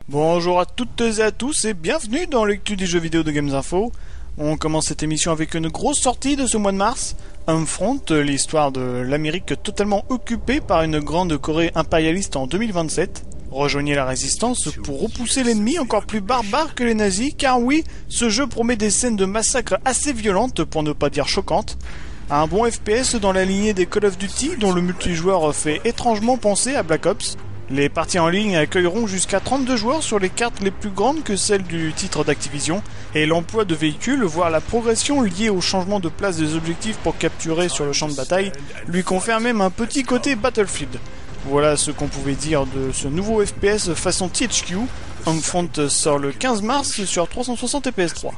Bonjour à toutes et à tous et bienvenue dans l'actu des jeux vidéo de Games Info. On commence cette émission avec une grosse sortie de ce mois de mars, Homefront, l'histoire de l'Amérique totalement occupée par une grande Corée impérialiste en 2027. Rejoignez la résistance pour repousser l'ennemi encore plus barbare que les nazis, car oui, ce jeu promet des scènes de massacre assez violentes pour ne pas dire choquantes. Un bon FPS dans la lignée des Call of Duty dont le multijoueur fait étrangement penser à Black Ops. Les parties en ligne accueilleront jusqu'à 32 joueurs sur les cartes les plus grandes que celles du titre d'Activision, et l'emploi de véhicules, voire la progression liée au changement de place des objectifs pour capturer sur le champ de bataille, lui confère même un petit côté Battlefield. Voilà ce qu'on pouvait dire de ce nouveau FPS façon THQ. Homefront sort le 15 mars sur 360 et PS3.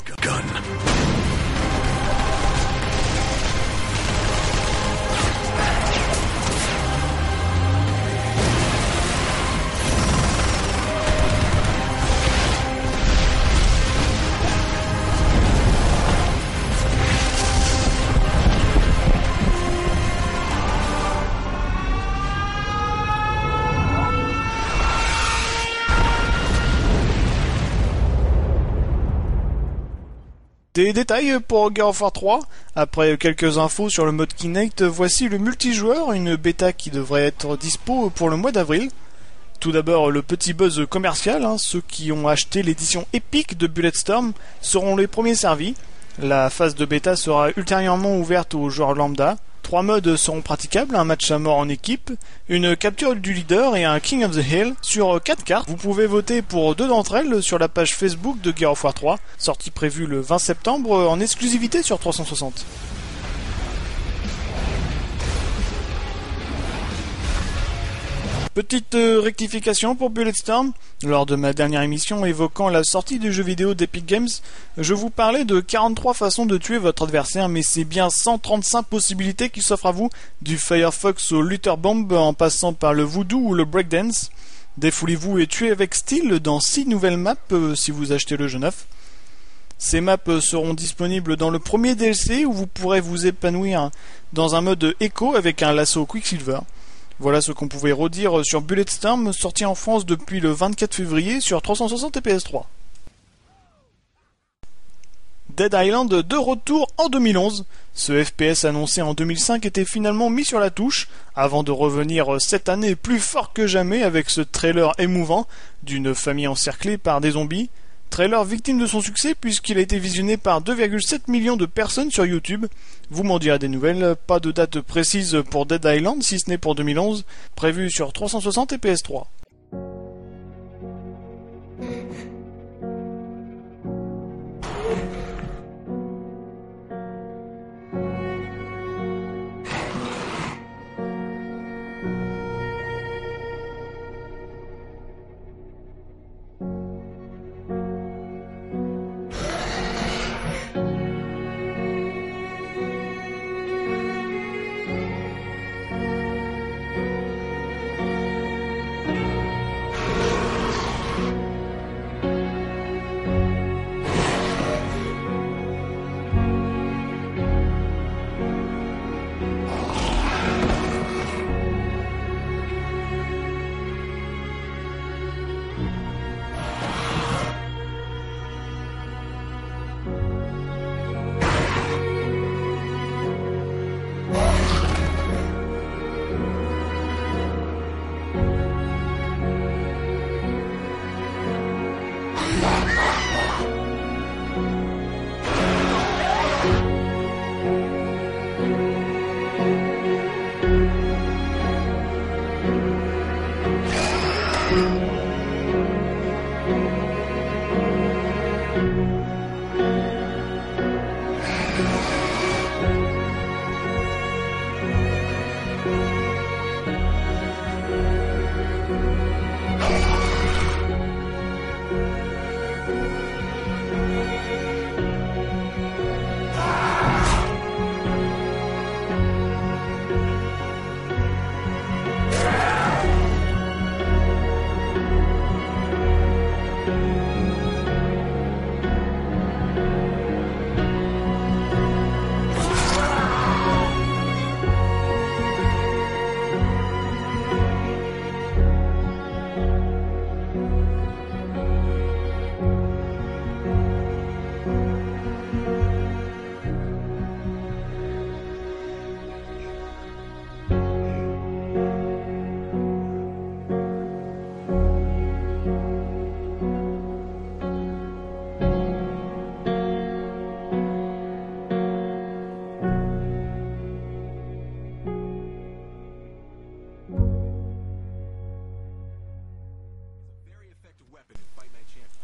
Des détails pour Gears of War 3. Après quelques infos sur le mode Kinect, voici le multijoueur, une bêta qui devrait être dispo pour le mois d'avril. Tout d'abord, le petit buzz commercial, ceux qui ont acheté l'édition épique de Bulletstorm seront les premiers servis. La phase de bêta sera ultérieurement ouverte aux joueurs lambda. 3 modes seront praticables, un match à mort en équipe, une capture du leader et un King of the Hill sur 4 cartes. Vous pouvez voter pour 2 d'entre elles sur la page Facebook de Gears of War 3, sortie prévue le 20 septembre en exclusivité sur 360. Petite rectification pour Bulletstorm. Lors de ma dernière émission évoquant la sortie du jeu vidéo d'Epic Games, je vous parlais de 43 façons de tuer votre adversaire, mais c'est bien 135 possibilités qui s'offrent à vous, du Firefox au Luther Bomb en passant par le Voodoo ou le Breakdance. Défoulez-vous et tuez avec style dans 6 nouvelles maps si vous achetez le jeu neuf. Ces maps seront disponibles dans le premier DLC où vous pourrez vous épanouir dans un mode écho avec un lasso Quicksilver. Voilà ce qu'on pouvait redire sur Bulletstorm, sorti en France depuis le 24 février sur 360 et PS3. Dead Island de retour en 2011. Ce FPS annoncé en 2005 était finalement mis sur la touche, avant de revenir cette année plus fort que jamais avec ce trailer émouvant d'une famille encerclée par des zombies. Trailer victime de son succès puisqu'il a été visionné par 2,7 millions de personnes sur YouTube. Vous m'en direz des nouvelles, pas de date précise pour Dead Island si ce n'est pour 2011, prévu sur 360 et PS3.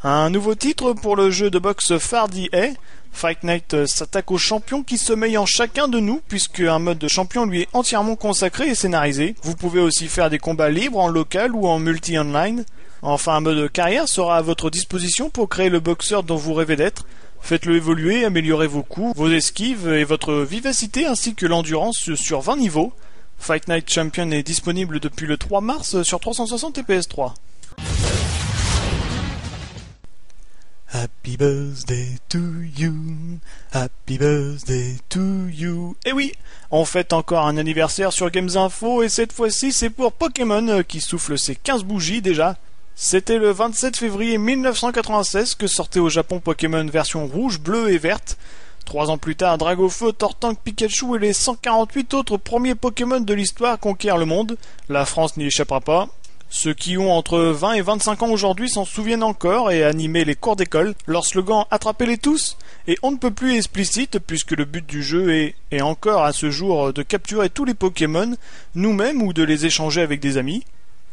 Un nouveau titre pour le jeu de boxe phare d'EA. Fight Night s'attaque aux champions qui sommeillent en chacun de nous, puisque un mode de champion lui est entièrement consacré et scénarisé. Vous pouvez aussi faire des combats libres en local ou en multi-online. Enfin, un mode carrière sera à votre disposition pour créer le boxeur dont vous rêvez d'être. Faites-le évoluer, améliorez vos coups, vos esquives et votre vivacité ainsi que l'endurance sur 20 niveaux. Fight Night Champion est disponible depuis le 3 mars sur 360 et PS3. Happy birthday to you, happy birthday to you. Et oui, on fête encore un anniversaire sur Games Info et cette fois-ci c'est pour Pokémon qui souffle ses 15 bougies déjà. C'était le 27 février 1996 que sortait au Japon Pokémon version rouge, bleue et verte. 3 ans plus tard, Dragofeu, Tortank, Pikachu et les 148 autres premiers Pokémon de l'histoire conquièrent le monde. La France n'y échappera pas. Ceux qui ont entre 20 et 25 ans aujourd'hui s'en souviennent encore et animaient les cours d'école. Leur slogan « Attrapez-les tous » et on ne peut plus explicite puisque le but du jeu est encore à ce jour de capturer tous les Pokémon, nous-mêmes ou de les échanger avec des amis.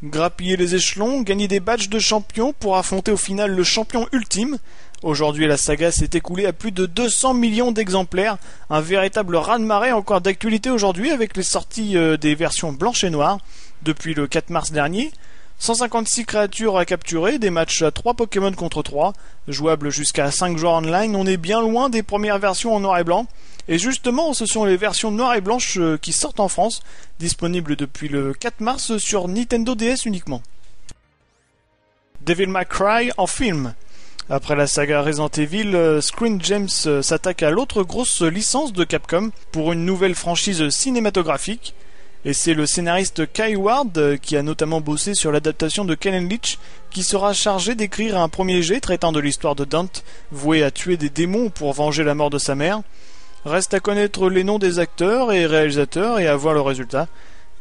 Grappiller les échelons, gagner des badges de champion pour affronter au final le champion ultime. Aujourd'hui, la saga s'est écoulée à plus de 200 millions d'exemplaires, un véritable raz-de-marée encore d'actualité aujourd'hui avec les sorties des versions blanches et noires. Depuis le 4 mars dernier, 156 créatures à capturer, des matchs à 3 Pokémon contre 3, jouables jusqu'à 5 joueurs online, on est bien loin des premières versions en noir et blanc. Et justement, ce sont les versions noires et blanches qui sortent en France, disponibles depuis le 4 mars sur Nintendo DS uniquement. Devil May Cry en film. Après la saga Resident Evil, Screen Gems s'attaque à l'autre grosse licence de Capcom pour une nouvelle franchise cinématographique. Et c'est le scénariste Kai Ward, qui a notamment bossé sur l'adaptation de Ken & Lynch, qui sera chargé d'écrire un premier jet traitant de l'histoire de Dante, voué à tuer des démons pour venger la mort de sa mère. Reste à connaître les noms des acteurs et réalisateurs et à voir le résultat.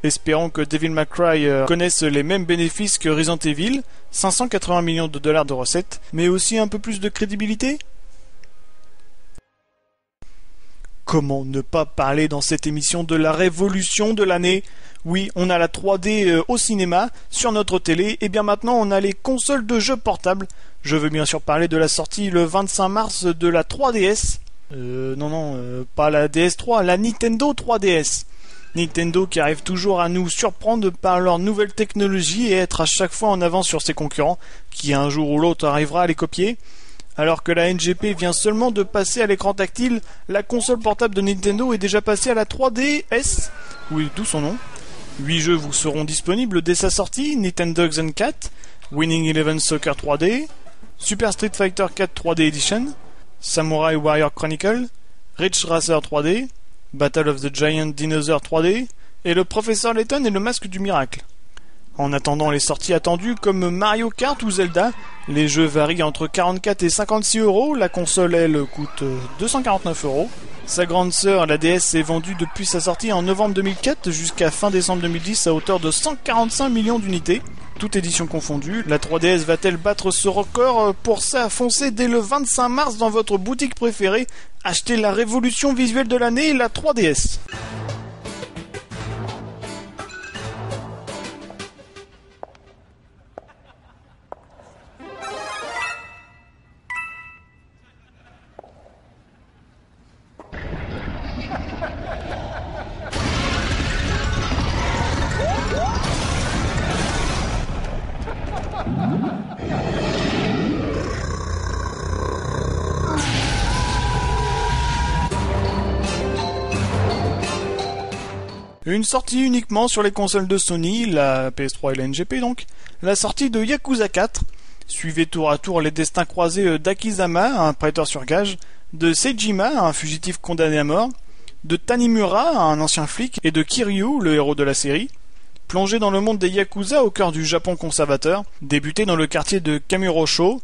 Espérons que Devil May Cry connaisse les mêmes bénéfices que Resident Evil, 580 millions de dollars de recettes, mais aussi un peu plus de crédibilité. Comment ne pas parler dans cette émission de la révolution de l'année? Oui, on a la 3D au cinéma, sur notre télé, et bien maintenant on a les consoles de jeux portables. Je veux bien sûr parler de la sortie le 25 mars de la 3DS. Pas la DS3, la Nintendo 3DS. Nintendo qui arrive toujours à nous surprendre par leur nouvelle technologie et être à chaque fois en avance sur ses concurrents, qui un jour ou l'autre arrivera à les copier. Alors que la NGP vient seulement de passer à l'écran tactile, la console portable de Nintendo est déjà passée à la 3DS, oui, d'où son nom. 8 jeux vous seront disponibles dès sa sortie: Nintendogs and Cat, Winning Eleven Soccer 3D, Super Street Fighter 4 3D Edition, Samurai Warrior Chronicle, Ridge Racer 3D, Battle of the Giant Dinosaur 3D, et le Professeur Layton et le Masque du Miracle. En attendant les sorties attendues comme Mario Kart ou Zelda, les jeux varient entre 44 et 56 euros, la console elle coûte 249 euros. Sa grande sœur, la DS, est vendue depuis sa sortie en novembre 2004 jusqu'à fin décembre 2010 à hauteur de 145 millions d'unités, toutes éditions confondues. La 3DS va-t-elle battre ce record? Pour ça, foncez dès le 25 mars dans votre boutique préférée, achetez la révolution visuelle de l'année, la 3DS. Une sortie uniquement sur les consoles de Sony, la PS3 et la NGP donc, la sortie de Yakuza 4. Suivez tour à tour les destins croisés d'Akizama, un prêteur sur gage, de Seijima, un fugitif condamné à mort, de Tanimura, un ancien flic, et de Kiryu, le héros de la série. Plongez dans le monde des Yakuza au cœur du Japon conservateur, débutez dans le quartier de Kamurocho,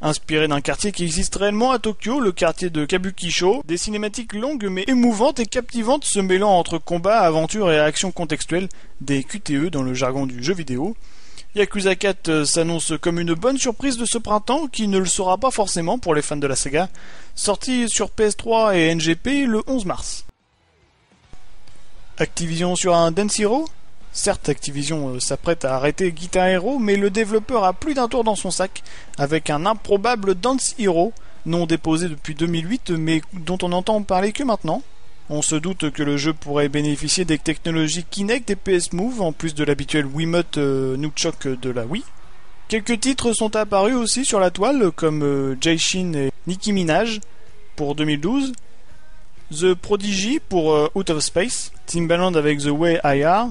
inspiré d'un quartier qui existe réellement à Tokyo, le quartier de Kabukicho. Des cinématiques longues mais émouvantes et captivantes se mêlant entre combat, aventure et action contextuelle, des QTE dans le jargon du jeu vidéo. Yakuza 4 s'annonce comme une bonne surprise de ce printemps, qui ne le sera pas forcément pour les fans de la saga. Sorti sur PS3 et NGP le 11 mars. Activision sur un Dance Hero? Certes, Activision s'apprête à arrêter Guitar Hero, mais le développeur a plus d'un tour dans son sac, avec un improbable Dance Hero, non déposé depuis 2008, mais dont on n'entend parler que maintenant. On se doute que le jeu pourrait bénéficier des technologies Kinect et PS Move, en plus de l'habituel Wiimote Nunchuk de la Wii. Quelques titres sont apparus aussi sur la toile, comme Jaishin et Nicki Minaj pour 2012, The Prodigy pour Out of Space, Timbaland avec The Way I Are,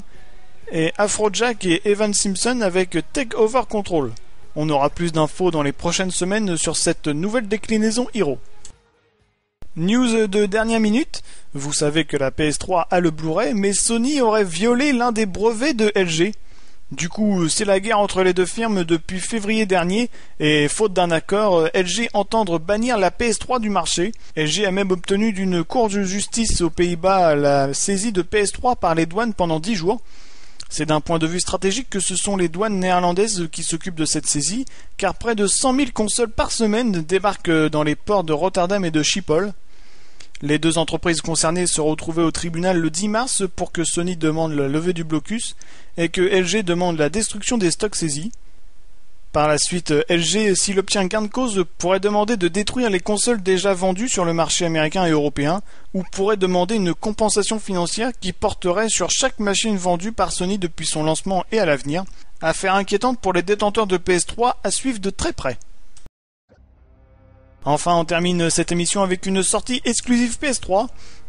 et Afrojack et Evan Simpson avec Take Over Control. On aura plus d'infos dans les prochaines semaines sur cette nouvelle déclinaison Hero. News de dernière minute, vous savez que la PS3 a le Blu-ray, mais Sony aurait violé l'un des brevets de LG. Du coup, c'est la guerre entre les deux firmes depuis février dernier, et faute d'un accord, LG entend bannir la PS3 du marché. LG a même obtenu d'une cour de justice aux Pays-Bas la saisie de PS3 par les douanes pendant 10 jours. C'est d'un point de vue stratégique que ce sont les douanes néerlandaises qui s'occupent de cette saisie, car près de 100 000 consoles par semaine débarquent dans les ports de Rotterdam et de Schiphol. Les deux entreprises concernées se retrouvaient au tribunal le 10 mars pour que Sony demande la levée du blocus et que LG demande la destruction des stocks saisis. Par la suite, LG, s'il obtient gain de cause, pourrait demander de détruire les consoles déjà vendues sur le marché américain et européen, ou pourrait demander une compensation financière qui porterait sur chaque machine vendue par Sony depuis son lancement et à l'avenir. Affaire inquiétante pour les détenteurs de PS3 à suivre de très près. Enfin, on termine cette émission avec une sortie exclusive PS3.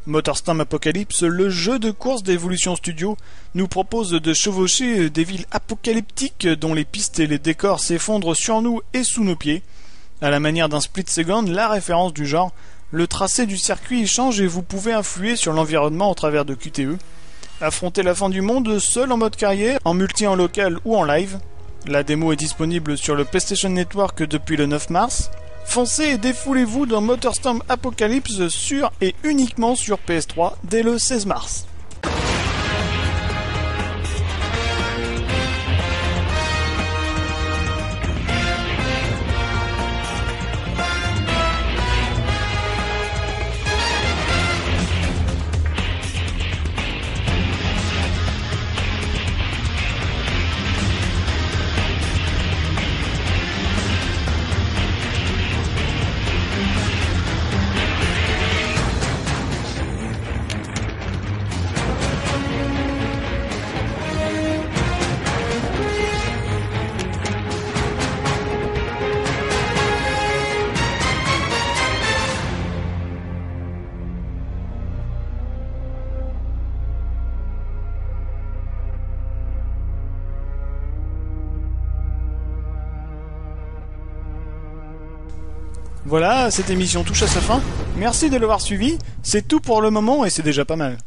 MotorStorm Apocalypse, le jeu de course d'Evolution Studio, nous propose de chevaucher des villes apocalyptiques dont les pistes et les décors s'effondrent sur nous et sous nos pieds. À la manière d'un split second, la référence du genre, le tracé du circuit change et vous pouvez influer sur l'environnement au travers de QTE. Affrontez la fin du monde seul en mode carrière, en multi, en local ou en live. La démo est disponible sur le PlayStation Network depuis le 9 mars. Foncez et défoulez-vous dans MotorStorm Apocalypse sur et uniquement sur PS3 dès le 16 mars. Voilà, cette émission touche à sa fin. Merci de l'avoir suivi. C'est tout pour le moment et c'est déjà pas mal.